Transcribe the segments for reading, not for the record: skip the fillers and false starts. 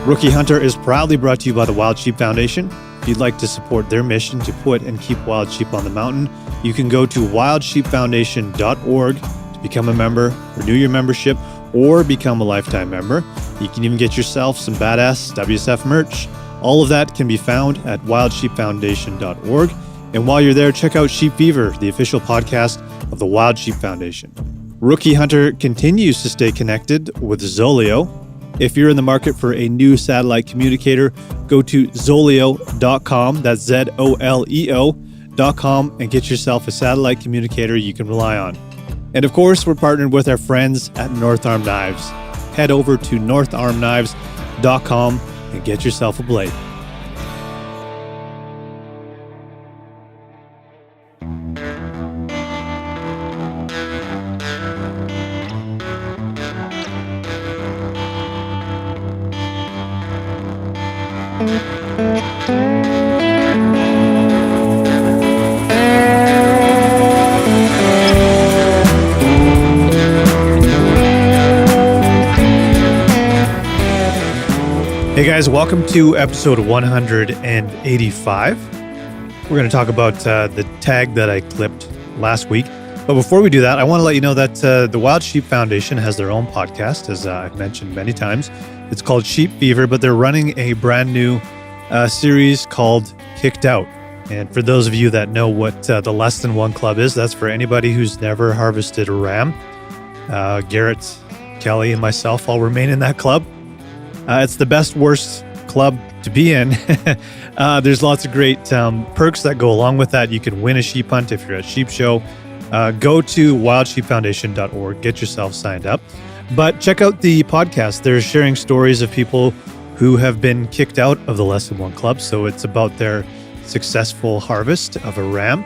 Rookie Hunter is proudly brought to you by the Wild Sheep Foundation. If you'd like to support their mission to put and keep wild sheep on the mountain, you can go to wildsheepfoundation.org to become a member, renew your membership, or become a lifetime member. You can even get yourself some badass WSF merch. All of that can be found at wildsheepfoundation.org. And while you're there, check out Sheep Fever, the official podcast of the Wild Sheep Foundation. Rookie Hunter continues to stay connected with Zoleo. If you're in the market for a new satellite communicator, go to zoleo.com, that's ZOLEO.com, and get yourself a satellite communicator you can rely on. And of course, we're partnered with our friends at North Arm Knives. Head over to northarmknives.com and get yourself a blade. Hey guys, welcome to episode 185. We're going to talk about the tag that I clipped last week. But before we do that, I want to let you know that the Wild Sheep Foundation has their own podcast, as I've mentioned many times. It's called Sheep Fever, but they're running a brand new series called Kicked Out. And for those of you that know what the Less Than One Club is, that's for anybody who's never harvested a ram. Garrett, Kelly, and myself all remain in that club. It's the best, worst club to be in. There's lots of great perks that go along with that. You can win a sheep hunt if you're at Sheep Show. Go to wildsheepfoundation.org, get yourself signed up. But check out the podcast. They're sharing stories of people who have been kicked out of the Less Than One Club. So it's about their successful harvest of a ram.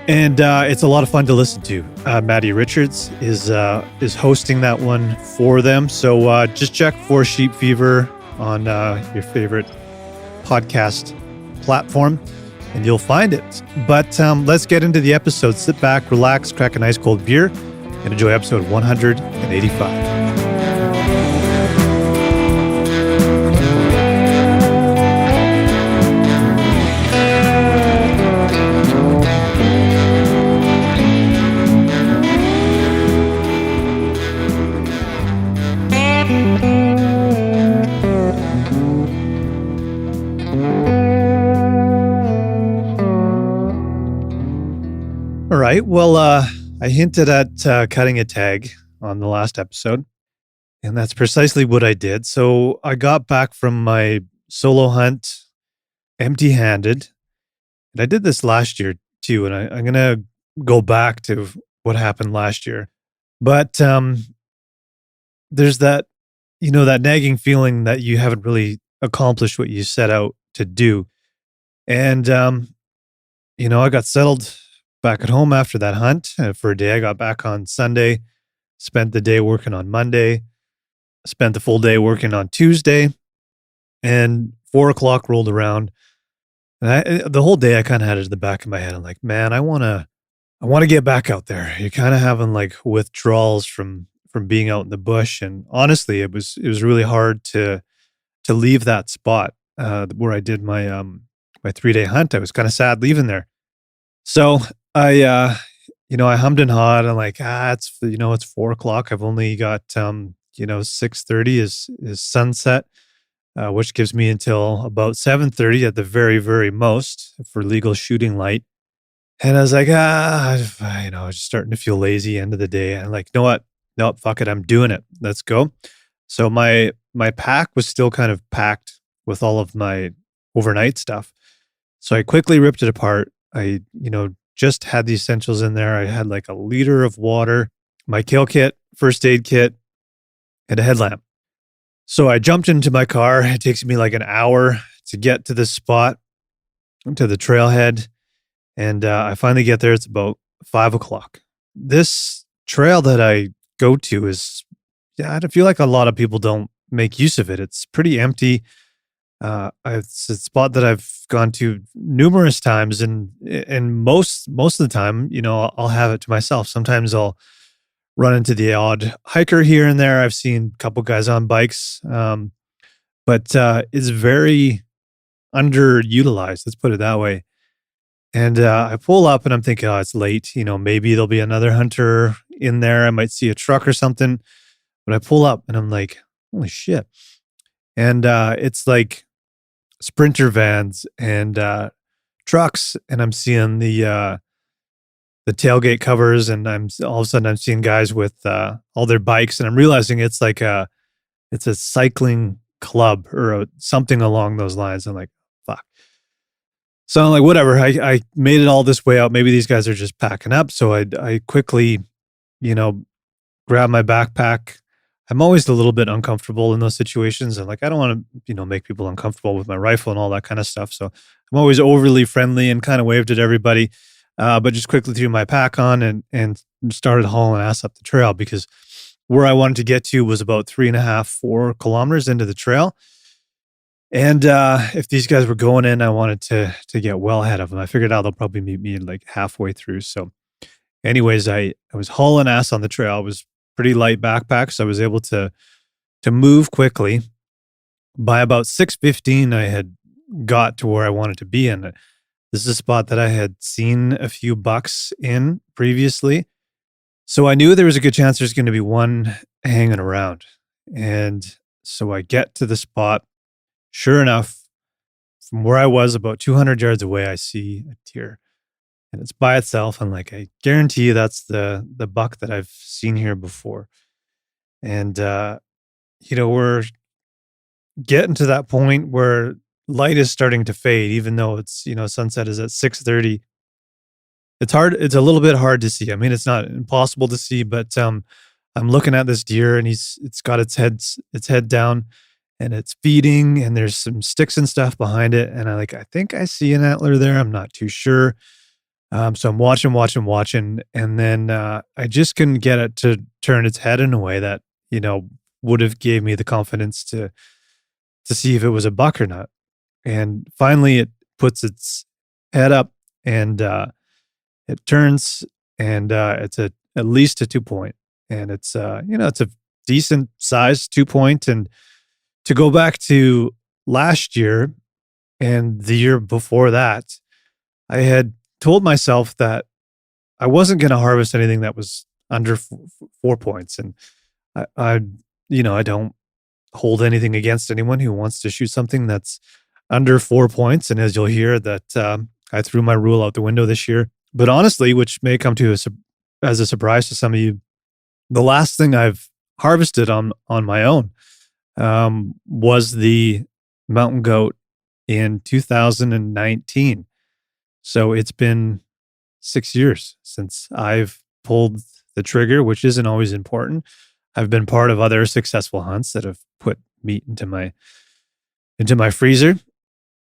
And it's a lot of fun to listen to. Maddie Richards is hosting that one for them. So just check for Sheep Fever on your favorite podcast platform, and you'll find it. But let's get into the episode. Sit back, relax, crack an ice cold beer, and enjoy episode 185. All right. Well, I hinted at cutting a tag on the last episode, and that's precisely what I did. So I got back from my solo hunt empty-handed, and I did this last year too, and I'm going to go back to what happened last year. But there's that, that nagging feeling that you haven't really accomplished what you set out to do. And, I got settled back at home after that hunt for a day. I got back on Sunday, spent the day working on Monday, spent the full day working on Tuesday, and 4:00 rolled around. And the whole day I kind of had it in the back of my head. I'm like, man, I want to get back out there. You're kind of having like withdrawals from being out in the bush. And honestly, it was really hard to leave that spot where I did my 3-day hunt. I was kind of sad leaving there. So I hummed and hawed. I'm like, it's 4:00. I've only got, 6:30 is sunset, which gives me until about 7:30 at the very, very most for legal shooting light. And I was like, I was just starting to feel lazy end of the day. I'm like, you know what? Nope, fuck it. I'm doing it. Let's go. So my pack was still kind of packed with all of my overnight stuff. So I quickly ripped it apart. I, just had the essentials in there. I had like a liter of water, my kill kit, first aid kit, and a headlamp. So I jumped into my car. It takes me like an hour to get to this spot, to the trailhead. And I finally get there. It's about 5:00. This trail that I go to is, I feel like a lot of people don't make use of it. It's pretty empty. It's a spot that I've gone to numerous times, and most of the time, I'll have it to myself. Sometimes I'll run into the odd hiker here and there. I've seen a couple guys on bikes, but is very underutilized. Let's put it that way. And I pull up and I'm thinking, oh, it's late. Maybe there'll be another hunter in there. I might see a truck or something. But I pull up and I'm like, holy shit. And it's like sprinter vans and trucks. And I'm seeing the tailgate covers. And all of a sudden I'm seeing guys with all their bikes. And I'm realizing it's a cycling club or something along those lines. I'm like, fuck. So I'm like, whatever. I made it all this way out. Maybe these guys are just packing up. So I quickly, you know, grab my backpack. I'm always a little bit uncomfortable in those situations. And like, I don't want to, make people uncomfortable with my rifle and all that kind of stuff. So I'm always overly friendly and kind of waved at everybody. But just quickly threw my pack on and started hauling ass up the trail because where I wanted to get to was about 3.5, 4 kilometers into the trail. And if these guys were going in, I wanted to get well ahead of them. I figured out they'll probably meet me like halfway through. So anyways, I was hauling ass on the trail. It was pretty light backpack, so I was able to move quickly. By about 6:15, I had got to where I wanted to be in. This is a spot that I had seen a few bucks in previously. So I knew there was a good chance there's going to be one hanging around. And so I get to the spot. Sure enough, from where I was about 200 yards away, I see a deer and it's by itself. And like, I guarantee you that's the buck that I've seen here before. And, we're getting to that point where light is starting to fade, even though sunset is at 6:30. It's hard. It's a little bit hard to see. I mean, it's not impossible to see, but, I'm looking at this deer and it's got its head down and it's feeding and there's some sticks and stuff behind it. And I think I see an antler there. I'm not too sure. So I'm watching. And then, I just couldn't get it to turn its head in a way that, would have gave me the confidence to see if it was a buck or not. And finally it puts its head up and, it turns and, it's at least a 2 point and it's a decent size 2 point. And to go back to last year and the year before that, I had told myself that I wasn't going to harvest anything that was under 4 points. And I don't hold anything against anyone who wants to shoot something that's under 4 points. And as you'll hear that, I threw my rule out the window this year, but honestly, which may come to as a surprise to some of you, the last thing I've harvested on my own, was the mountain goat in 2019. So it's been 6 years since I've pulled the trigger, which isn't always important. I've been part of other successful hunts that have put meat into my freezer.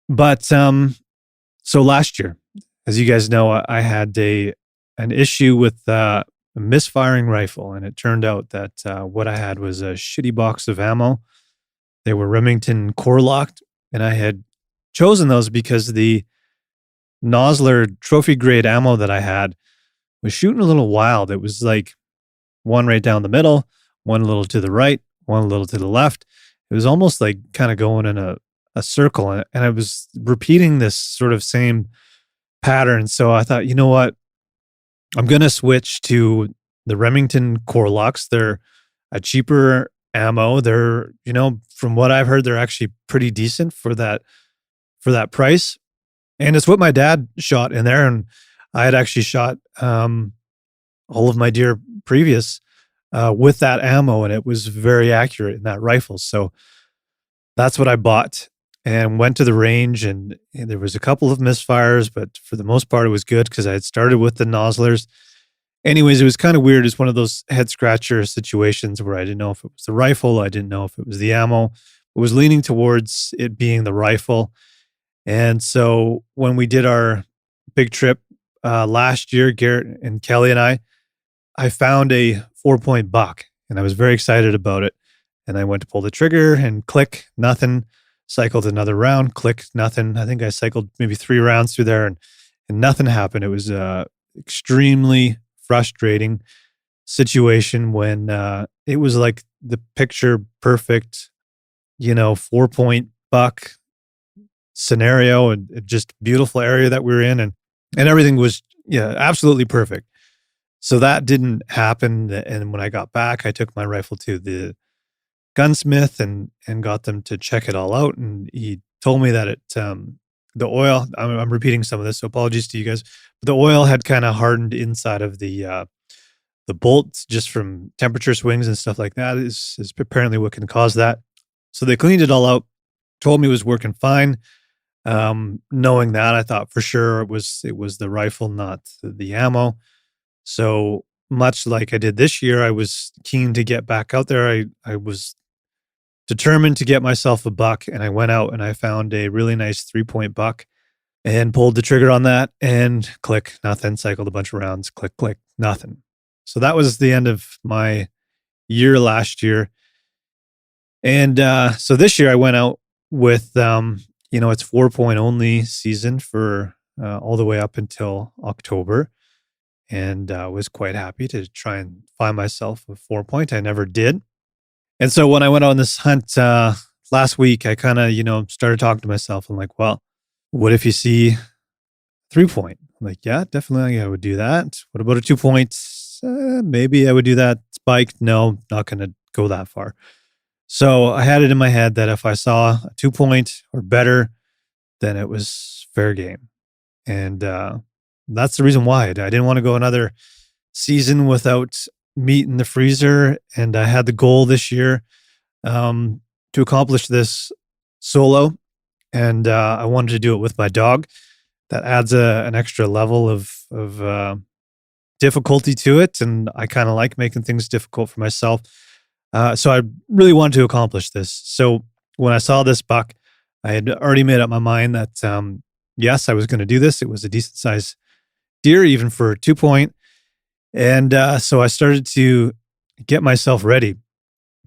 But so last year, as you guys know, I had an issue with a misfiring rifle, and it turned out that what I had was a shitty box of ammo. They were Remington core locked, and I had chosen those because the Nosler trophy grade ammo that I had was shooting a little wild. It was like one right down the middle, one a little to the right, one a little to the left. It was almost like kind of going in a circle, and I was repeating this sort of same pattern. So I thought, you know what? I'm going to switch to the Remington core locks. They're a cheaper ammo. They're, from what I've heard, they're actually pretty decent for that price. And it's what my dad shot in there. And I had actually shot all of my deer previous with that ammo, and it was very accurate in that rifle. So that's what I bought and went to the range, and there was a couple of misfires, but for the most part, it was good because I had started with the Noslers. Anyways, it was kind of weird. It's one of those head scratcher situations where I didn't know if it was the rifle. I didn't know if it was the ammo. I was leaning towards it being the rifle. And so when we did our big trip last year, Garrett and Kelly and I found a 4-point buck, and I was very excited about it. And I went to pull the trigger and click, nothing. Cycled another round, click, nothing. I think I cycled maybe 3 rounds through there and nothing happened. It was extremely frustrating situation when it was like the picture perfect 4-point buck scenario, and just beautiful area that we were in, and everything was, yeah, absolutely perfect. So that didn't happen. And when I got back, I took my rifle to the gunsmith and got them to check it all out. And he told me that the oil, I'm repeating some of this, so apologies to you guys, but the oil had kind of hardened inside of the bolts just from temperature swings and stuff like that is apparently what can cause that. So they cleaned it all out, told me it was working fine. Knowing that, I thought for sure it was the rifle, not the ammo. So much like I did this year, I was keen to get back out there. I was determined to get myself a buck, and I went out and I found a really nice 3-point buck and pulled the trigger on that, and click, nothing. Cycled a bunch of rounds, click, click, nothing. So that was the end of my year last year. And so this year I went out with, it's 4-point only season for all the way up until October. And was quite happy to try and find myself a 4-point. I never did. And so when I went on this hunt last week, I kind of, started talking to myself. I'm like, well, what if you see 3-point? I'm like, yeah, definitely I would do that. What about a 2-point? Maybe I would do that. Spike? No, not going to go that far. So I had it in my head that if I saw a 2-point or better, then it was fair game. And that's the reason why I didn't want to go another season without meat in the freezer. And I had the goal this year to accomplish this solo. And I wanted to do it with my dog. That adds an extra level of difficulty to it. And I kind of like making things difficult for myself. So I really wanted to accomplish this. So when I saw this buck, I had already made up my mind that, yes, I was going to do this. It was a decent size deer, even for a 2-point. And so I started to get myself ready.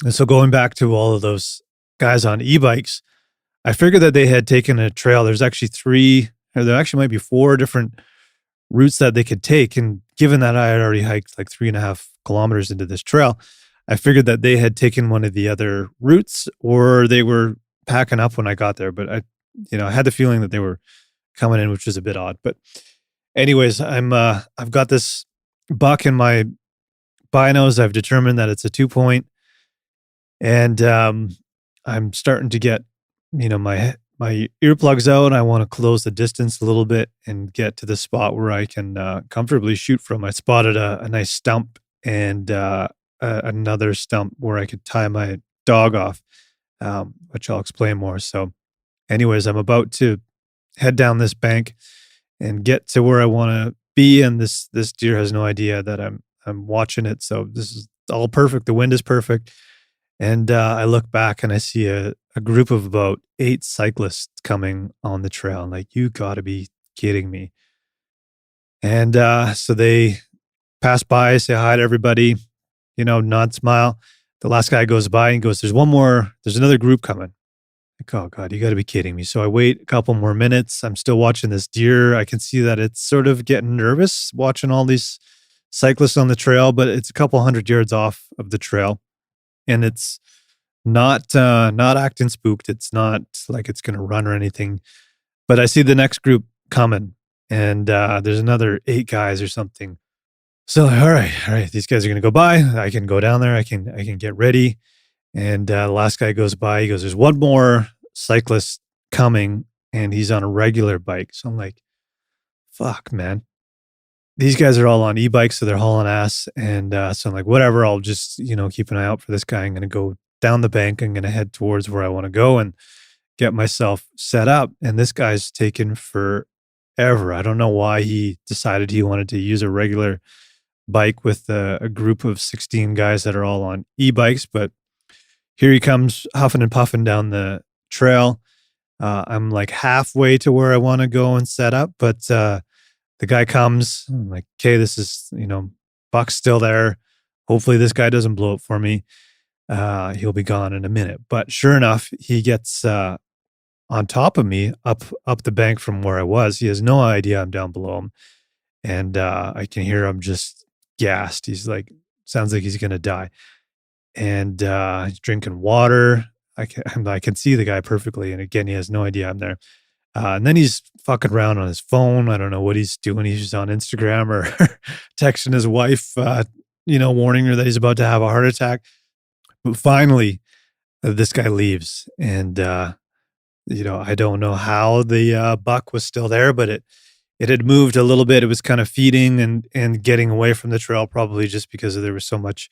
And so going back to all of those guys on e-bikes, I figured that they had taken a trail. There's actually there actually might be 4 different routes that they could take. And given that I had already hiked like 3.5 kilometers into this trail, I figured that they had taken one of the other routes, or they were packing up when I got there. But I had the feeling that they were coming in, which was a bit odd. But anyways, I've got this buck in my binos. I've determined that it's a 2-point, and I'm starting to get, my earplugs out. I want to close the distance a little bit and get to the spot where I can comfortably shoot from. I spotted a nice stump and another stump where I could tie my dog off, which I'll explain more. So anyways, I'm about to head down this bank and get to where I want to be. And this deer has no idea that I'm watching it. So this is all perfect. The wind is perfect. And I look back and I see a group of about 8 cyclists coming on the trail. I'm like, you got to be kidding me. And so they pass by, say hi to everybody, nod, smile. The last guy goes by and goes, there's another group coming. Like, oh God, you got to be kidding me. So I wait a couple more minutes. I'm still watching this deer. I can see that it's sort of getting nervous watching all these cyclists on the trail, but it's a couple 100 yards off of the trail. And it's not acting spooked. It's not like it's going to run or anything. But I see the next group coming, and there's another 8 guys or something. So all right, these guys are going to go by. I can go down there. I can get ready. And the last guy goes by. He goes, there's one more cyclist coming, and he's on a regular bike. So I'm like, fuck, man. These guys are all on e-bikes, so they're hauling ass. And so I'm like, whatever, I'll just, keep an eye out for this guy. I'm going to go down the bank. I'm going to head towards where I want to go and get myself set up. And this guy's taken forever. I don't know why he decided he wanted to use a regular bike with a group of 16 guys that are all on e-bikes. But here he comes huffing and puffing down the trail. I'm like halfway to where I want to go and set up, but the guy comes. I'm like, okay, this is, Buck's still there. Hopefully this guy doesn't blow up for me. He'll be gone in a minute. But sure enough, he gets on top of me, up the bank from where I was. He has no idea I'm down below him. And I can hear him just gassed. He's like, sounds like he's going to die. And he's drinking water. I can see the guy perfectly, and again, he has no idea I'm there. And then he's fucking around on his phone. I don't know what he's doing. He's on Instagram or texting his wife, warning her that he's about to have a heart attack. But finally, this guy leaves, and I don't know how the buck was still there, but it had moved a little bit. It was kind of feeding and getting away from the trail, probably just because there was so much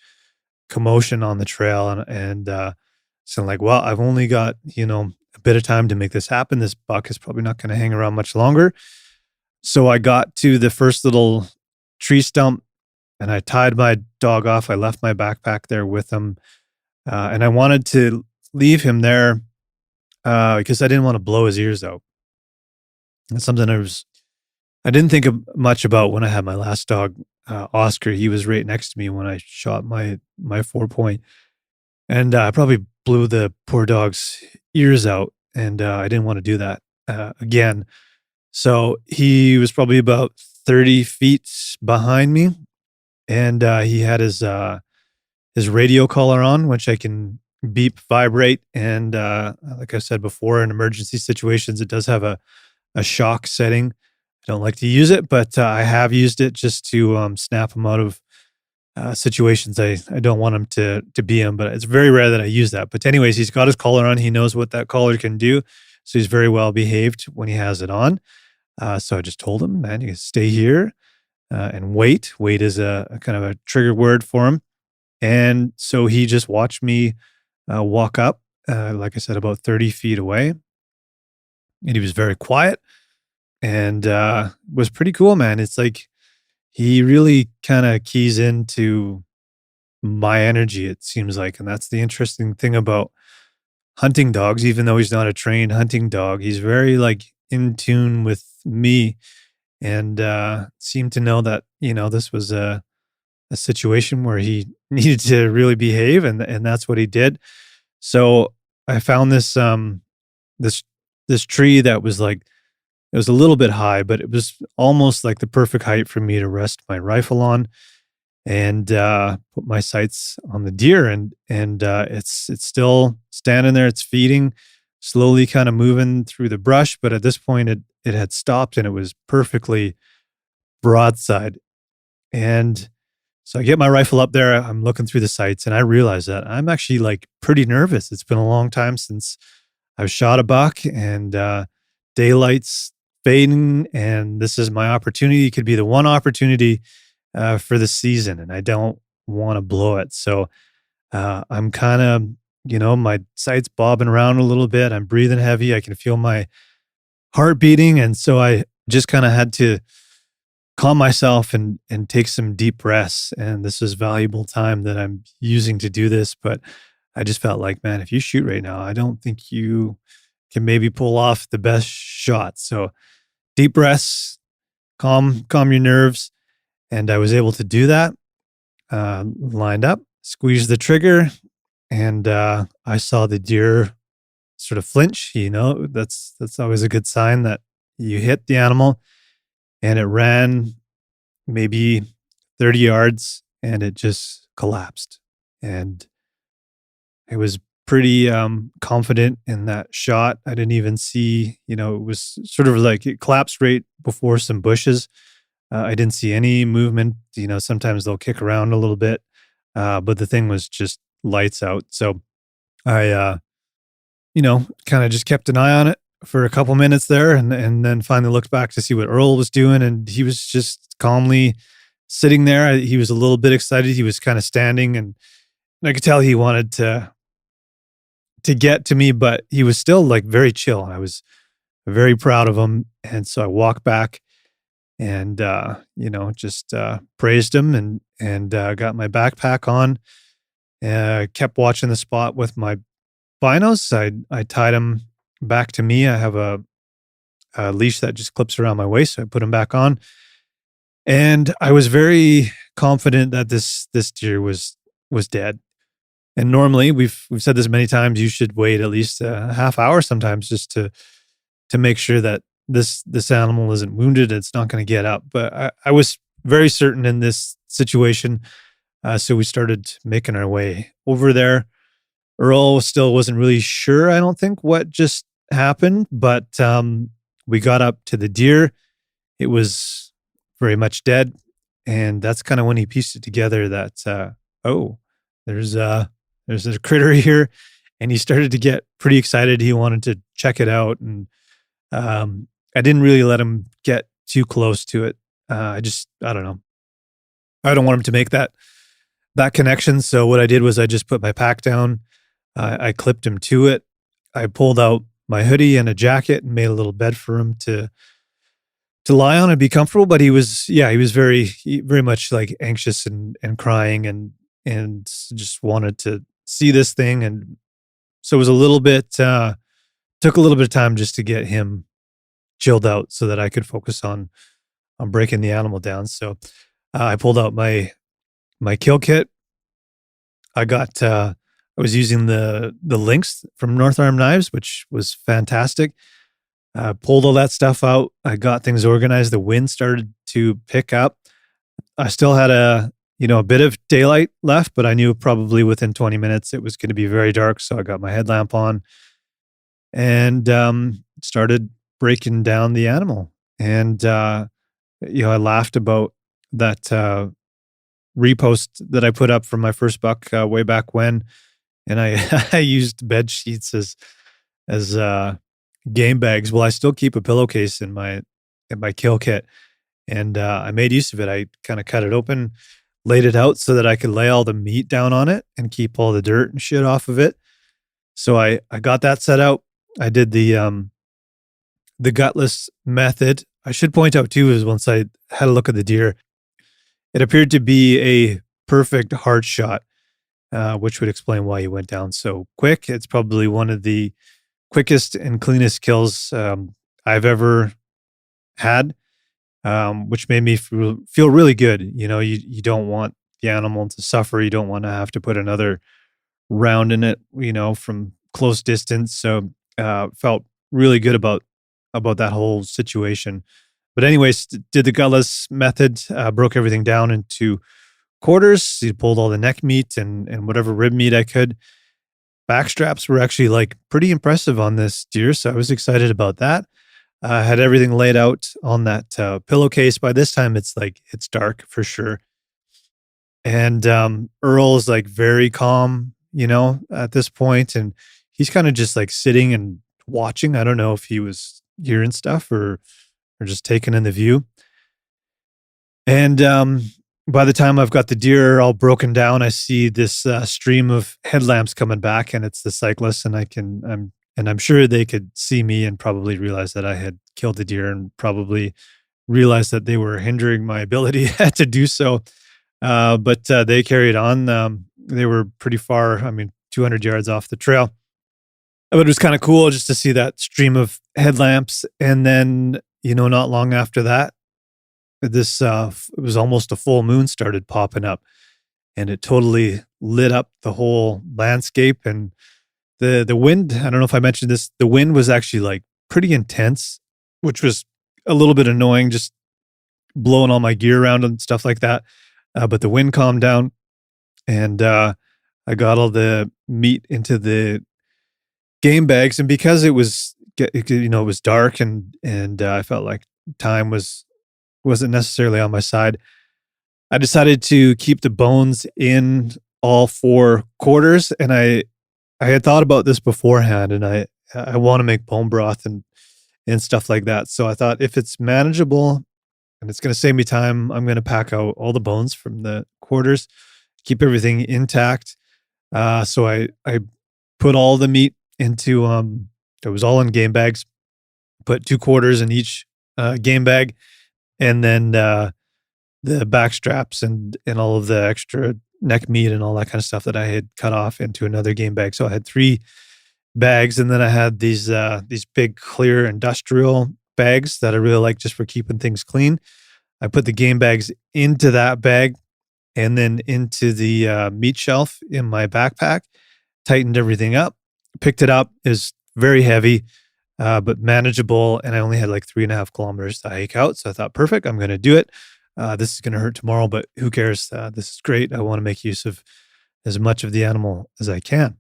commotion on the trail, and so I'm like, well, I've only got a bit of time to make this happen. This buck is probably not going to hang around much longer. So I got to the first little tree stump, and I tied my dog off. I left my backpack there with him, and I wanted to leave him there because I didn't want to blow his ears out. That's something I didn't think of much about when I had my last dog, Oscar. He was right next to me when I shot my 4 point, and I probably blew the poor dog's ears out, and I didn't want to do that again. So he was probably about 30 feet behind me, and he had his radio collar on, which I can beep, vibrate, and like I said before, in emergency situations, it does have a shock setting. I don't like to use it, but I have used it just to snap him out of situations I don't want him to be in. But it's very rare that I use that. But anyways, he's got his collar on. He knows what that collar can do, so he's very well behaved when he has it on. So I just told him, man, you can stay here and wait. Wait is a kind of a trigger word for him. And so he just watched me walk up, like I said, about 30 feet away. And he was very quiet and was pretty cool, man. It's like he really kind of keys into my energy, it seems like. And that's the interesting thing about hunting dogs, even though he's not a trained hunting dog. He's very like in tune with me and seemed to know that, this was a situation where he needed to really behave, and that's what he did. So I found this this tree that was like, it was a little bit high, but it was almost like the perfect height for me to rest my rifle on and put my sights on the deer. And it's still standing there. It's feeding, slowly kind of moving through the brush. But at this point, it had stopped and it was perfectly broadside. And so I get my rifle up there. I'm looking through the sights, and I realize that I'm actually like pretty nervous. It's been a long time since I've shot a buck, and daylight's fading, and this is my opportunity. It could be the one opportunity for the season, and I don't want to blow it. So I'm kind of, my sights bobbing around a little bit. I'm breathing heavy. I can feel my heart beating, and so I just kind of had to calm myself and take some deep breaths. And this is valuable time that I'm using to do this. But I just felt like, man, if you shoot right now, I don't think you can maybe pull off the best shot. So deep breaths, calm your nerves. And I was able to do that, lined up, squeezed the trigger, and I saw the deer sort of flinch. That's always a good sign that you hit the animal. And it ran maybe 30 yards and it just collapsed. And I was pretty confident in that shot. I didn't even see, it was sort of like it collapsed right before some bushes. I didn't see any movement. Sometimes they'll kick around a little bit, but the thing was just lights out. So I, kind of just kept an eye on it for a couple minutes there, and then finally looked back to see what Earl was doing, and he was just calmly sitting there. He was a little bit excited. He was kind of standing, and I could tell he wanted to get to me, but he was still like very chill. I was very proud of him, and so I walked back and just praised him and got my backpack on. Kept watching the spot with my binos. I tied him back to me. I have a leash that just clips around my waist, so I put him back on, and I was very confident that this deer was dead. And normally, we've said this many times, you should wait at least a half hour sometimes just to make sure that this animal isn't wounded. It's not going to get up. But I was very certain in this situation, so we started making our way over there. Earl still wasn't really sure, I don't think, what just happened, but we got up to the deer. It was very much dead, and that's kind of when he pieced it together that oh, there's uh there's a critter here, and he started to get pretty excited. He wanted to check it out, and I didn't really let him get too close to it. I don't know. I don't want him to make that connection. So what I did was I just put my pack down. I clipped him to it. I pulled out my hoodie and a jacket and made a little bed for him to lie on and be comfortable. But he was very much like anxious and crying and just wanted to see this thing. And so it was a little bit, took a little bit of time just to get him chilled out so that I could focus on breaking the animal down. So I pulled out my kill kit. I was using the Lynx from North Arm Knives, which was fantastic. Pulled all that stuff out. I got things organized. The wind started to pick up. I still had a bit of daylight left, but I knew probably within 20 minutes it was going to be very dark. So I got my headlamp on and started breaking down the animal. And I laughed about that repost that I put up from my first buck way back when, and I I used bed sheets as game bags. Well, I still keep a pillowcase in my kill kit, and I made use of it. I kind of cut it open, laid it out so that I could lay all the meat down on it and keep all the dirt and shit off of it. So I got that set out. I did the gutless method. I should point out too is once I had a look at the deer, it appeared to be a perfect heart shot, which would explain why he went down so quick. It's probably one of the quickest and cleanest kills I've ever had, which made me feel really good. You don't want the animal to suffer. You don't want to have to put another round in it, from close distance. So felt really good about that whole situation. But anyways, did the gutless method, broke everything down into quarters. He pulled all the neck meat and whatever rib meat I could. Back straps were actually like pretty impressive on this deer, so I was excited about that. I had everything laid out on that pillowcase. By this time, it's dark for sure. And Earl is like very calm, at this point, and he's kind of just like sitting and watching. I don't know if he was hearing stuff or just taking in the view. And by the time I've got the deer all broken down, I see this stream of headlamps coming back, and it's the cyclists, and I'm sure they could see me and probably realize that I had killed the deer, and probably realized that they were hindering my ability to do so. But they carried on. They were pretty far. I mean, 200 yards off the trail. But it was kind of cool just to see that stream of headlamps, and then not long after that, this it was almost a full moon started popping up, and it totally lit up the whole landscape. And the wind, I don't know if I mentioned this, the wind was actually like pretty intense, which was a little bit annoying, just blowing all my gear around and stuff like that. But the wind calmed down, and I got all the meat into the game bags. And because it was dark, and I felt like time wasn't necessarily on my side, I decided to keep the bones in all four quarters. And I had thought about this beforehand, and I want to make bone broth and stuff like that. So I thought, if it's manageable and it's going to save me time, I'm going to pack out all the bones from the quarters, keep everything intact. So I put all the meat into it was all in game bags, put 2 quarters in each game bag, and then the back straps and all of the extra neck meat and all that kind of stuff that I had cut off into another game bag. So I had 3 bags, and then I had these big clear industrial bags that I really like just for keeping things clean. I put the game bags into that bag, and then into the meat shelf in my backpack, tightened everything up, picked it up. Is very heavy, but manageable. And I only had like 3.5 kilometers to hike out. So I thought, perfect, I'm going to do it. This is going to hurt tomorrow, but who cares? This is great. I want to make use of as much of the animal as I can.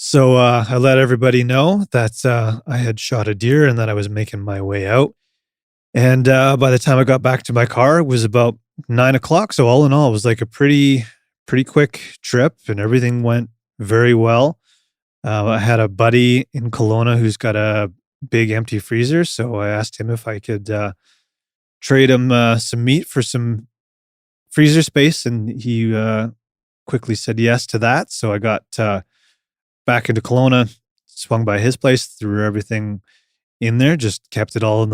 So I let everybody know that I had shot a deer and that I was making my way out. And by the time I got back to my car, it was about 9 o'clock. So all in all, it was like a pretty quick trip, and everything went very well. I had a buddy in Kelowna who's got a big empty freezer, so I asked him if I could trade him some meat for some freezer space, and he quickly said yes to that. So I got back into Kelowna, swung by his place, threw everything in there, just kept it all in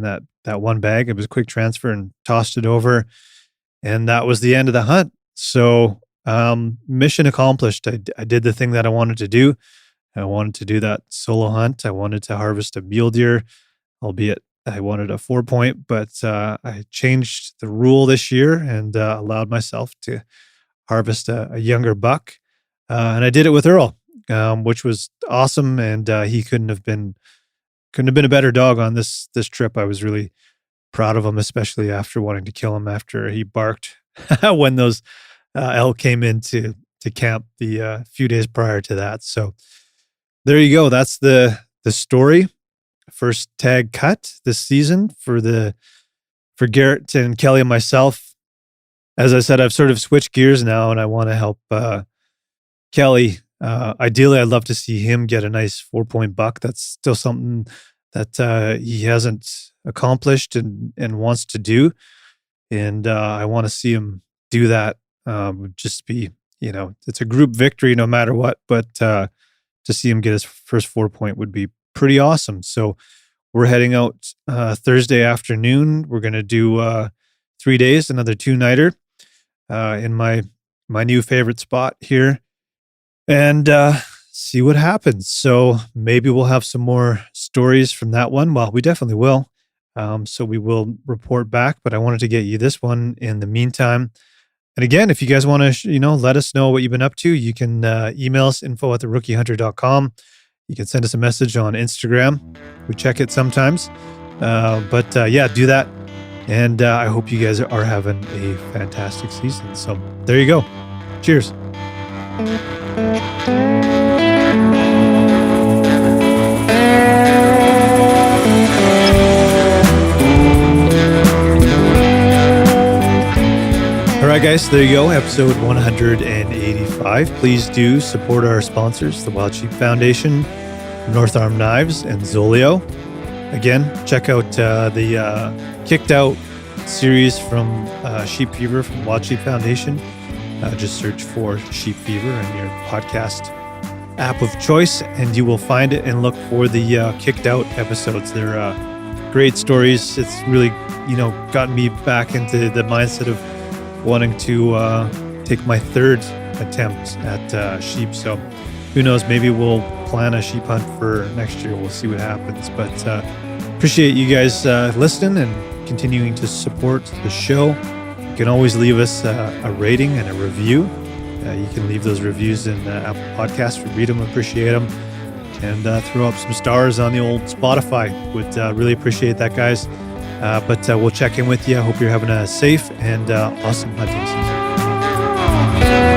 that one bag. It was a quick transfer and tossed it over, and that was the end of the hunt. So mission accomplished. I did the thing that I wanted to do. I wanted to do that solo hunt. I wanted to harvest a mule deer, albeit I wanted a 4-point, but I changed the rule this year and allowed myself to harvest a younger buck. And I did it with Earl, which was awesome. And he couldn't have been a better dog on this trip. I was really proud of him, especially after wanting to kill him after he barked when those elk came into camp the few days prior to that. So there you go. That's the story. First tag cut this season for Garrett and Kelly and myself. As I said, I've sort of switched gears now, and I want to help Kelly. Ideally, I'd love to see him get a nice 4-point buck. That's still something that he hasn't accomplished and wants to do. And I want to see him do that. Just be, it's a group victory no matter what, but to see him get his first 4-point would be pretty awesome. So we're heading out Thursday afternoon. We're going to do 3 days, another 2-nighter in my new favorite spot here, and see what happens. So maybe we'll have some more stories from that one. Well, we definitely will. So we will report back, but I wanted to get you this one in the meantime. And again, if you guys want to, let us know what you've been up to, you can email us info@theRookieHunter.com. You can send us a message on Instagram. We check it sometimes. But do that. And I hope you guys are having a fantastic season. So there you go. Cheers. All right, guys, there you go. Episode 185. Please do support our sponsors, the Wild Sheep Foundation, North Arm Knives, and Zolio. Again, check out the Kicked Out series from Sheep Fever from Wild Sheep Foundation. Just search for Sheep Fever in your podcast app of choice, and you will find it, and look for the Kicked Out episodes. They're great stories. It's really, gotten me back into the mindset of wanting to take my third attempt at sheep. So who knows, maybe we'll plan a sheep hunt for next year. We'll see what happens. But appreciate you guys listening and continuing to support the show. You can always leave us a rating and a review. You can leave those reviews in Apple Podcasts. We read them, appreciate them, and throw up some stars on the old Spotify. Would really appreciate that, guys. But we'll check in with you. I hope you're having a safe and awesome hunting season.